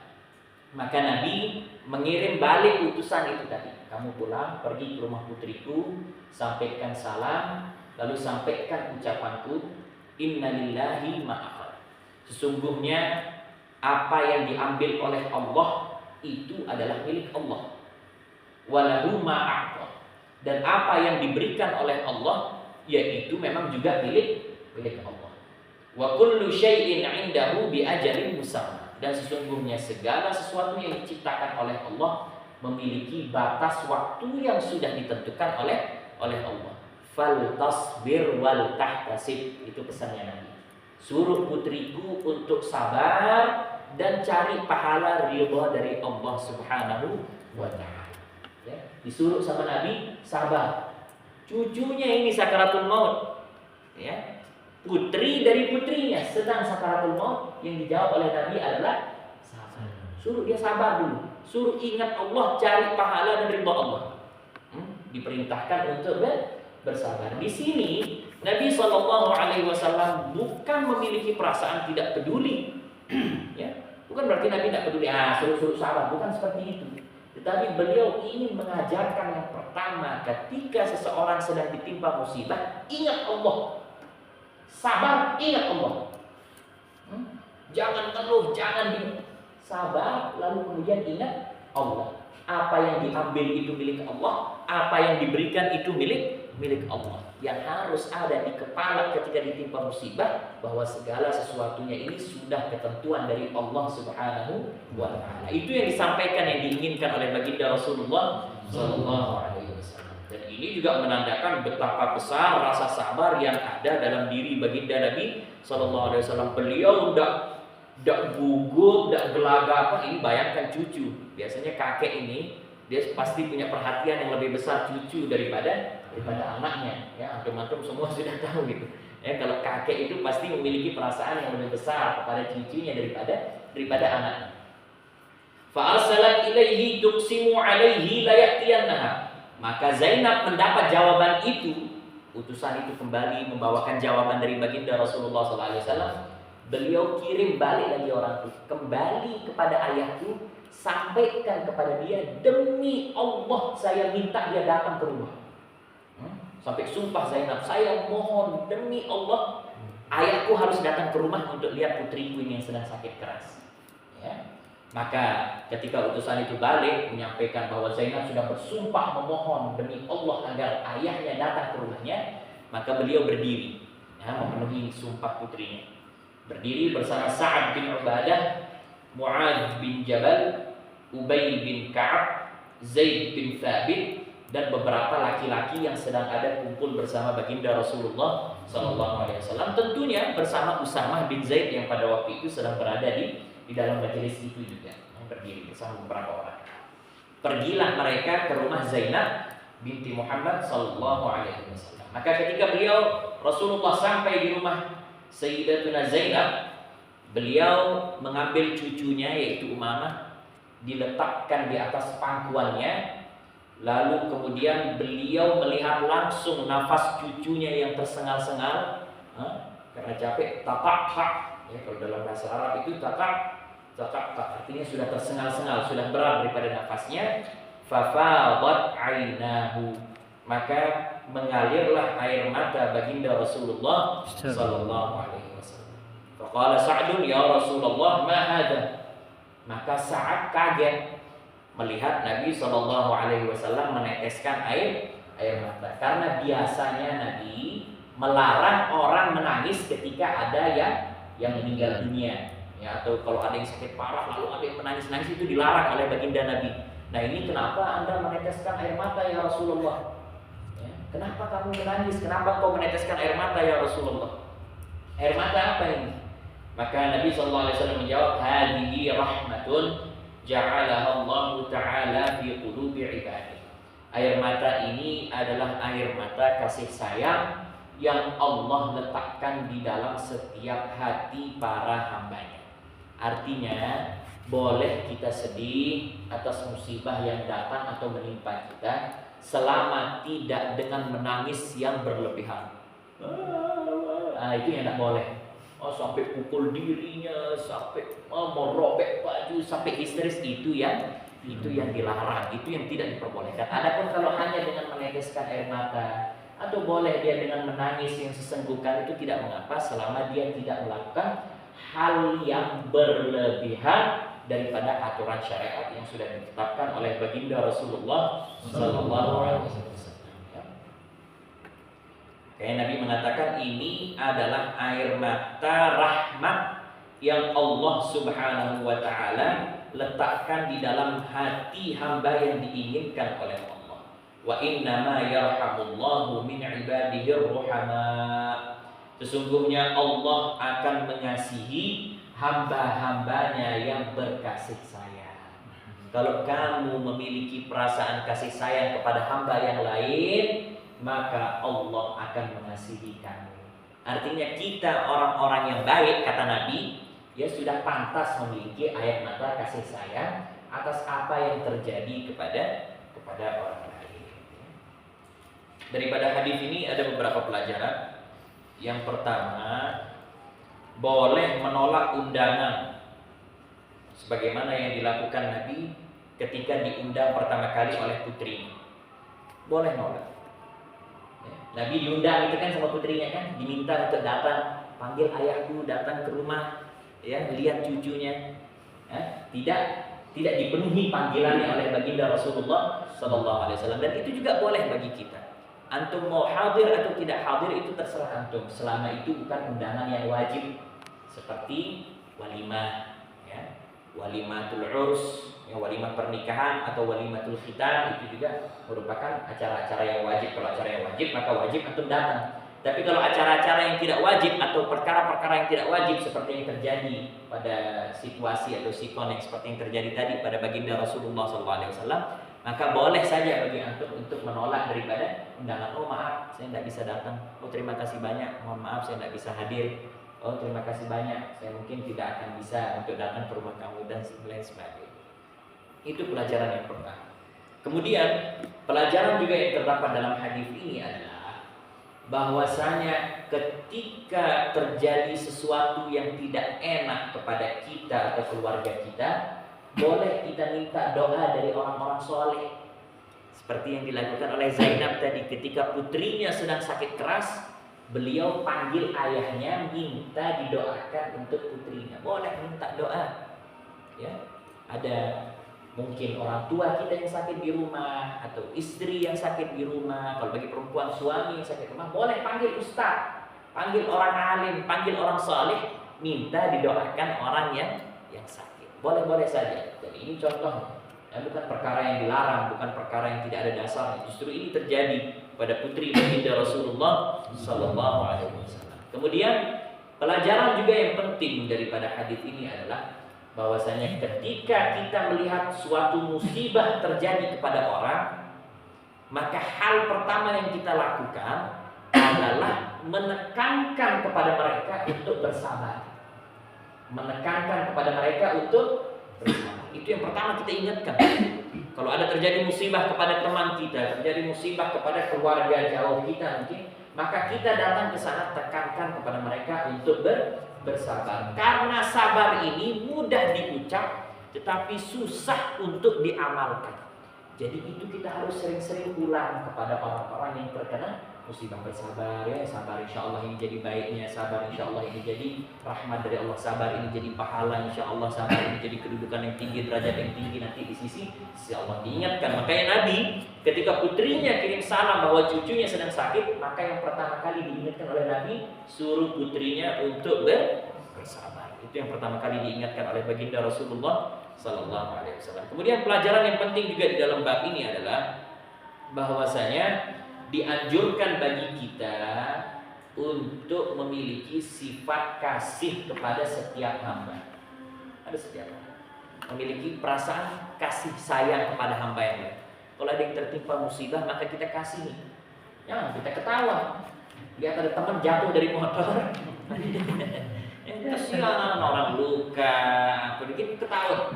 Maka Nabi mengirim balik utusan itu tadi. Kamu pulang, pergi ke rumah putriku, sampaikan salam, lalu sampaikan ucapanku, inna lillahi ma akhadha. Sesungguhnya apa yang diambil oleh Allah itu adalah milik Allah. Wa lahu ma a'ta. Dan apa yang diberikan oleh Allah yaitu memang juga milik Allah. Wa kullu syai'in 'indahu bi ajalin musamma. Dan sesungguhnya segala sesuatu yang diciptakan oleh Allah memiliki batas waktu yang sudah ditentukan oleh Allah. Fal tasbir wal tahtasib, itu pesannya Nabi. Suruh putriku untuk sabar dan cari pahala ridha dari Allah Subhanahu wa taala. Ya, disuruh sama Nabi sabar. Cucunya ini sakaratul maut. Ya. Putri dari putrinya sedang sakaratul maut, yang dijawab oleh Nabi adalah sabar. Suruh dia sabar dulu. Suruh ingat Allah, cari pahala dan ridha Allah. Diperintahkan untuk bersabar. Di sini Nabi SAW bukan memiliki perasaan tidak peduli, ya, bukan berarti Nabi tidak peduli. Suruh sabar, bukan seperti itu. Tetapi beliau ingin mengajarkan yang pertama, ketika seseorang sedang ditimpa musibah, ingat Allah. Sabar, ingat Allah. Jangan ngeluh, jangan bingung. Sabar, lalu kemudian ingat Allah. Apa yang diambil itu milik Allah, apa yang diberikan itu milik Allah. Yang harus ada di kepala ketika ditimpa musibah, bahwa segala sesuatunya ini sudah ketentuan dari Allah Subhanahu wa Ta'ala. Itu yang disampaikan, yang diinginkan oleh baginda Rasulullah Sallallahu Alaihi Wasallam. Dan ini juga menandakan betapa besar rasa sabar yang ada dalam diri baginda Nabi Sallallahu Alaihi Wasallam. Beliau tidak gugup, tidak gelagah. Ini bayangkan cucu. Biasanya kakek ini dia pasti punya perhatian yang lebih besar cucu daripada anaknya. Ya, antum-antum semua sudah tahu gitu. Ya, kalau kakek itu pasti memiliki perasaan yang lebih besar kepada cucunya daripada anaknya. Fa arsalat ilaihi tuqsimu alaihi la ya'tiyannaha. Maka Zainab mendapat jawaban itu. Utusan itu kembali membawakan jawaban dari baginda Rasulullah SAW. Beliau kirim balik lagi orang itu, kembali kepada ayahku, sampaikan kepada dia, demi Allah saya minta dia datang ke rumah. Sampai sumpah Zainab, saya mohon demi Allah ayahku harus datang ke rumah untuk lihat putriku ini yang sedang sakit keras. Ya. Maka ketika utusan itu balik menyampaikan bahwa Zainab sudah bersumpah memohon demi Allah agar ayahnya datang ke rumahnya, maka beliau berdiri, ya, memenuhi sumpah putrinya. Berdiri bersama Sa'ad bin Ubadah, Mu'adz bin Jabal, Ubay bin Ka'ab, Zaid bin Thabit, dan beberapa laki-laki yang sedang ada kumpul bersama baginda Rasulullah SAW. Tentunya bersama Usamah bin Zaid yang pada waktu itu sedang berada di dalam majelis itu juga, berdiri bersama beberapa orang. Pergilah mereka ke rumah Zainab binti Muhammad SAW. Maka ketika Rasulullah sampai di rumah Sayyidatuna Zainab, beliau mengambil cucunya yaitu Umamah, diletakkan di atas pangkuannya. Lalu kemudian beliau melihat langsung nafas cucunya yang tersengal-sengal, karena capek, tatak. Ya, kalau dalam bahasa Arab itu tatak artinya sudah tersengal-sengal, sudah berat daripada nafasnya. Fafadat ainahu, maka mengalirlah air mata baginda Rasulullah sallallahu alaihi wasallam. Faqala Sa'dun, ya Rasulullah, ma hadha? Maka Sa'ad kaget melihat Nabi sallallahu alaihi wasallam meneteskan air mata, karena biasanya Nabi melarang orang menangis ketika ada yang meninggal dunia, ya, atau kalau ada yang sakit parah lalu ada yang menangis-nangis, itu dilarang oleh baginda Nabi. Nah, ini kenapa Anda meneteskan air mata ya Rasulullah? Kenapa kamu menangis? Kenapa kau meneteskan air mata ya Rasulullah? Air mata apa ini? Maka Nabi SAW menjawab, hadihi rahmatun ja'alaha Allah Ta'ala fi qulubi ibadihi. Air mata ini adalah air mata kasih sayang yang Allah letakkan di dalam setiap hati para hambanya. Artinya, boleh kita sedih atas musibah yang datang atau menimpa kita, selama tidak dengan menangis yang berlebihan. Itu yang tidak boleh. Sampai pukul dirinya, sampai merobek baju, sampai histeris, itu yang dilarang, itu yang tidak diperbolehkan. Adapun kalau hanya dengan meneteskan air mata, atau boleh dia dengan menangis yang sesenggukan, itu tidak mengapa selama dia tidak melakukan hal yang berlebihan daripada aturan syariat yang sudah ditetapkan oleh baginda Rasulullah sallallahu alaihi wasallam. Kayak Nabi mengatakan ini adalah air mata rahmat yang Allah Subhanahu wa Ta'ala letakkan di dalam hati hamba yang diinginkan oleh Allah. Wa innama yarhamullahu min ibadihi ruhama. Sesungguhnya Allah akan mengasihi hamba-hambanya yang berkasih sayang. Kalau kamu memiliki perasaan kasih sayang kepada hamba yang lain, maka Allah akan mengasihi kamu. Artinya kita orang-orang yang baik, kata Nabi, ya sudah pantas memiliki air mata kasih sayang atas apa yang terjadi kepada orang lain. Daripada hadis ini ada beberapa pelajaran. Yang pertama, boleh menolak undangan sebagaimana yang dilakukan Nabi ketika diundang pertama kali oleh putrinya. Boleh nolak. Ya. Nabi diundang itu kan sama putrinya kan, diminta untuk datang, panggil ayahku datang ke rumah, ya, lihat cucunya. Ya. Tidak dipenuhi panggilannya oleh baginda Rasulullah Sallallahu Alaihi Wasallam, dan itu juga boleh bagi kita. Antum mau hadir atau tidak hadir itu terserah antum, selama itu bukan undangan yang wajib seperti walimah, ya, walimatul urs, ya, walimah pernikahan atau walimatul khitan, itu juga merupakan acara-acara yang wajib. Kalau acara yang wajib maka wajib antum datang. Tapi kalau acara-acara yang tidak wajib atau perkara-perkara yang tidak wajib seperti yang terjadi pada situasi atau sikon yang seperti yang terjadi tadi pada baginda Rasulullah SAW, maka boleh saja bagi antum untuk menolak daripada undangan. Oh maaf, saya tidak bisa datang. Oh terima kasih banyak, mohon maaf saya tidak bisa hadir. Oh terima kasih banyak, saya mungkin tidak akan bisa untuk datang ke rumah kamu dan lain sebagainya. Itu pelajaran yang pertama. Kemudian pelajaran juga yang terdapat dalam hadis ini adalah bahwasanya ketika terjadi sesuatu yang tidak enak kepada kita atau keluarga kita, boleh kita minta doa dari orang-orang soleh. Seperti yang dilakukan oleh Zainab tadi, ketika putrinya sedang sakit keras, beliau panggil ayahnya minta didoakan untuk putrinya. Boleh minta doa. Ya, ada mungkin orang tua kita yang sakit di rumah atau istri yang sakit di rumah. Kalau bagi perempuan suami yang sakit di rumah, boleh panggil ustaz, panggil orang alim, panggil orang saleh, minta didoakan orang yang sakit. Boleh-boleh saja. Jadi ini contoh, ya, bukan perkara yang dilarang, bukan perkara yang tidak ada dasarnya. Justru ini terjadi pada putri baginda Rasulullah Sallallahu Alaihi Wasallam. Kemudian pelajaran juga yang penting daripada hadis ini adalah bahwasanya ketika kita melihat suatu musibah terjadi kepada orang, maka hal pertama yang kita lakukan adalah menekankan kepada mereka untuk bersabar. Menekankan kepada mereka untuk bersabar. Itu yang pertama kita ingatkan. Kalau ada terjadi musibah kepada teman kita, terjadi musibah kepada keluarga jauh kita mungkin, maka kita datang ke sana, tekankan kepada mereka untuk bersabar. Karena sabar ini mudah diucap tetapi susah untuk diamalkan. Jadi itu kita harus sering-sering ulang kepada orang-orang yang terkena musibah. Bersabar ya, sabar insya Allah ini jadi baiknya, sabar insya Allah ini jadi rahmat dari Allah, sabar ini jadi pahala insya Allah, sabar ini jadi kedudukan yang tinggi, derajat yang tinggi nanti di sisi Allah. Diingatkan, makanya Nabi ketika putrinya kirim salam bahwa cucunya sedang sakit, maka yang pertama kali diingatkan oleh Nabi, suruh putrinya untuk bersabar. Itu yang pertama kali diingatkan oleh baginda Rasulullah Sallallahu Alaihi Wasallam. Kemudian pelajaran yang penting juga di dalam bab ini adalah bahwasanya dianjurkan bagi kita untuk memiliki sifat kasih kepada setiap hamba. Ada setiap hamba memiliki perasaan kasih sayang kepada hamba yang lain. Kalau ada yang tertimpa musibah, maka kita kasih. Jangan kita ketawa. Lihat ada teman jatuh dari motor, kasihan orang luka, apa dikit ketawa.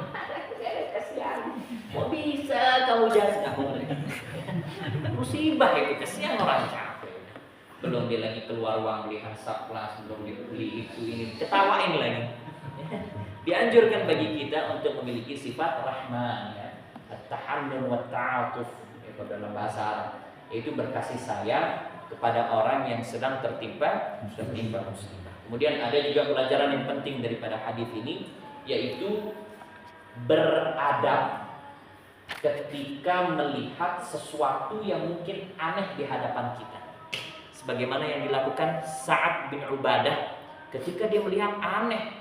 Kasihan. Kok bisa kamu jatuh? Musibah itu, kasihan orang capek. Belum dia lagi keluar uang beli Hansaplast, belum dibeli itu ini, ketawain lagi. Dianjurkan bagi kita untuk memiliki sifat rahman, ya, at-tahannun wa ta'atuf, itu dalam bahasa Arab, yaitu berkasih sayang kepada orang yang sedang tertimpa musibah. Kemudian ada juga pelajaran yang penting daripada hadis ini, yaitu beradab ketika melihat sesuatu yang mungkin aneh di hadapan kita. Sebagaimana yang dilakukan Sa'ad bin Ubadah ketika dia melihat aneh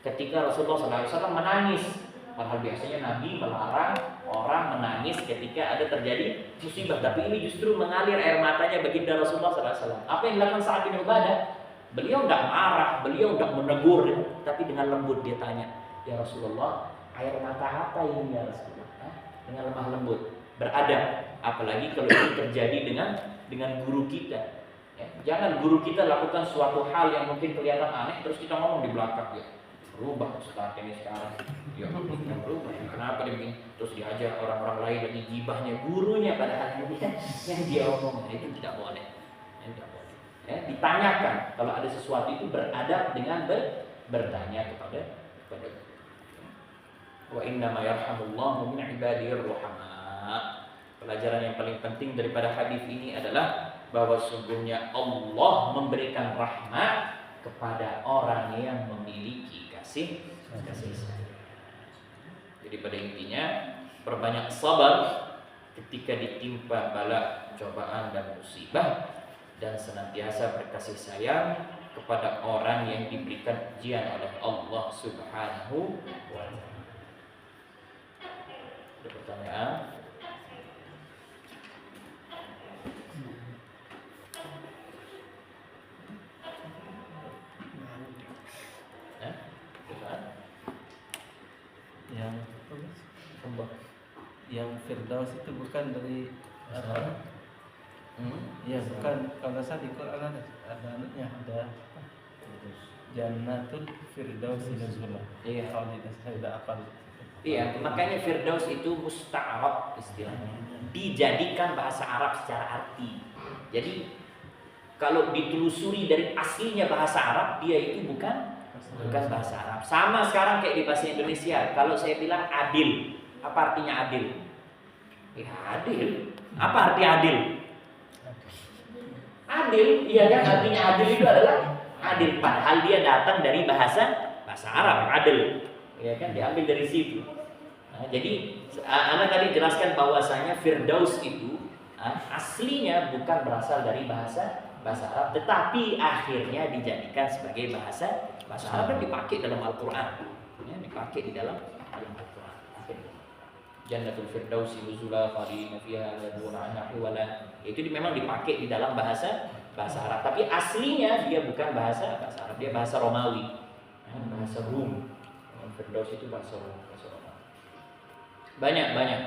ketika Rasulullah SAW menangis. Padahal biasanya Nabi melarang orang menangis ketika ada terjadi musibah, tapi ini justru mengalir air matanya baginda Rasulullah SAW. Apa yang dilakukan Sa'ad bin Ubadah? Beliau tidak marah, beliau tidak menegur, tapi dengan lembut dia tanya, ya Rasulullah, air mata apa ini ya Rasulullah? Dengan lemah lembut, beradab. Apalagi kalau itu terjadi dengan guru kita. Ya, jangan guru kita lakukan suatu hal yang mungkin kelihatan aneh, terus kita ngomong di belakang dia. Berubah Ustaz ini sekarang. Ya, berubah. Kenapa dia terus diajar orang-orang lain lagi gibahnya gurunya padahal yang dia omong. Itu tidak boleh. Tidak boleh. Ya, ditanyakan kalau ada sesuatu itu beradab dengan bertanya kepada Wa innama yarhamullahu min ibadihir ruhama. Pelajaran yang paling penting daripada hadis ini adalah bahwa sungguhnya Allah memberikan rahmat kepada orang yang memiliki kasih sayang. Jadi pada intinya perbanyak sabar ketika ditimpa bala, cobaan dan musibah, dan senantiasa berkasih sayang kepada orang yang diberikan ujian oleh Allah Subhanahu wa taala. Ada pertanyaan? Yang Firdaus itu bukan dari apa? Ya bukan, kalau nggak salah di Quran ada anutnya, ada Jannatul Firdaus Nuzula. Iya. Kalau tidak saya udah hafal. Iya, makanya Firdaus itu musta'arab istilahnya. Dijadikan bahasa Arab secara arti. Jadi kalau ditelusuri dari aslinya bahasa Arab, dia itu bukan bahasa Arab. Sama sekarang kayak di bahasa Indonesia. Kalau saya bilang adil, apa artinya adil? Ya adil. Apa arti adil? Adil, iya kan, artinya adil itu adalah adil. Padahal dia datang dari bahasa Arab, adil. Ya kan, diambil dari situ. Nah, jadi anak tadi jelaskan bahwasanya Firdaus itu aslinya bukan berasal dari bahasa Arab, tetapi akhirnya dijadikan sebagai bahasa Arab dan dipakai dalam Al-Quran. Ya, dipakai di dalam Al-Quran. Jannatul Firdaus nuzula khalidina fiha la yabghuna anha hiwala. Itu memang dipakai di dalam bahasa Arab, tapi aslinya dia bukan bahasa Arab, dia bahasa Romawi, bahasa Rum. Firdaus itu bahasa Romawi. Banyak.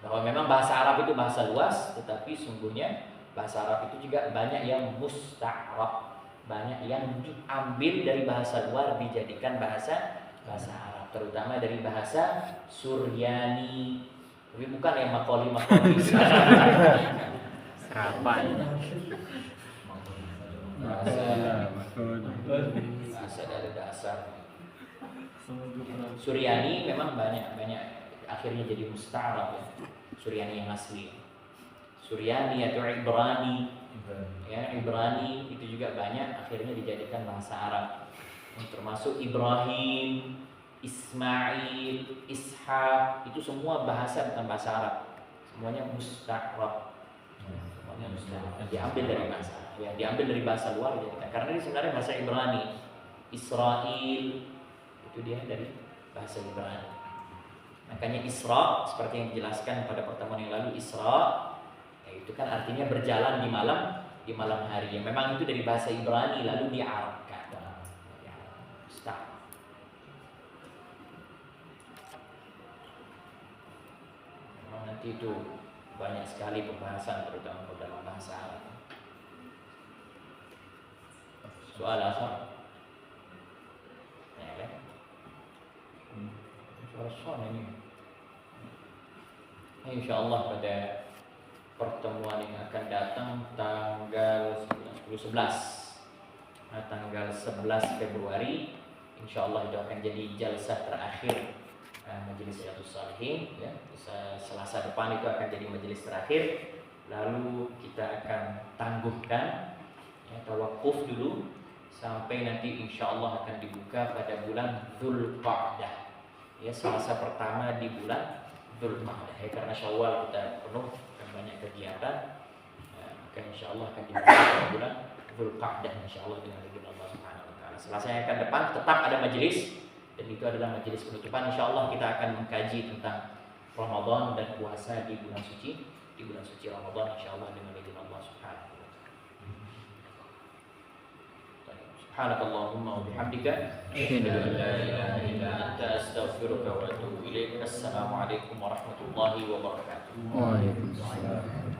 Bahwa memang bahasa Arab itu bahasa luas, tetapi sungguhnya bahasa Arab itu juga banyak yang musta'arab, banyak yang diambil dari bahasa luar dijadikan bahasa Arab, terutama dari bahasa Suryani. Tapi bukan yang makoli. Serapan. Bahasa dari dasar. Suryani memang banyak akhirnya jadi musta'arab ya. Suryani yang asli. Suryani atau Ibrani. Ya, Ibrani itu juga banyak akhirnya dijadikan bahasa Arab. Termasuk Ibrahim, Ismail, Ishak, itu semua bahasa bukan bahasa Arab. Semuanya musta'arab. Diambil dari bahasa Arab. Ya, diambil dari bahasa luar dijadikan. Karena ini sebenarnya bahasa Ibrani. Israel itu dia dari bahasa Ibrani. Makanya Isra seperti yang dijelaskan pada pertemuan yang lalu, Isra itu kan artinya berjalan di malam hari. Ya, memang itu dari bahasa Ibrani lalu diarabkan. Memang nanti itu banyak sekali pembahasan terutama dalam bahasa Arab. Soal apa? Ya kan? Soal ini. Insyaallah pada pertemuan yang akan datang tanggal 11 tanggal 11 Februari insyaallah itu akan jadi jalsah terakhir majelis Riyadhus Shalihin ya. Selasa depan itu akan jadi majelis terakhir, lalu kita akan tangguhkan ya, tawakuf dulu sampai nanti insyaallah akan dibuka pada bulan Dzulqa'dah ya, Selasa pertama di bulan Dzulqa'dah ya, karena Syawal kita penuh dan banyak kegiatan ya, maka insyaallah akan dibuka pada bulan Dzulqa'dah insyaallah dengan izin Allah Subhanahu wa taala. Selasa yang akan depan tetap ada majelis dan itu adalah majelis penutupan. Insyaallah kita akan mengkaji tentang Ramadan dan puasa di bulan suci Ramadan insyaallah dengan izin Allah Subhanahu wa taala. Subhanakallahumma wa bihamdika asyhadu an la ilaha illa anta astaghfiruka wa atubu ilaik. Assalamualaikum warahmatullahi wabarakatuh. Waalaikumsalam.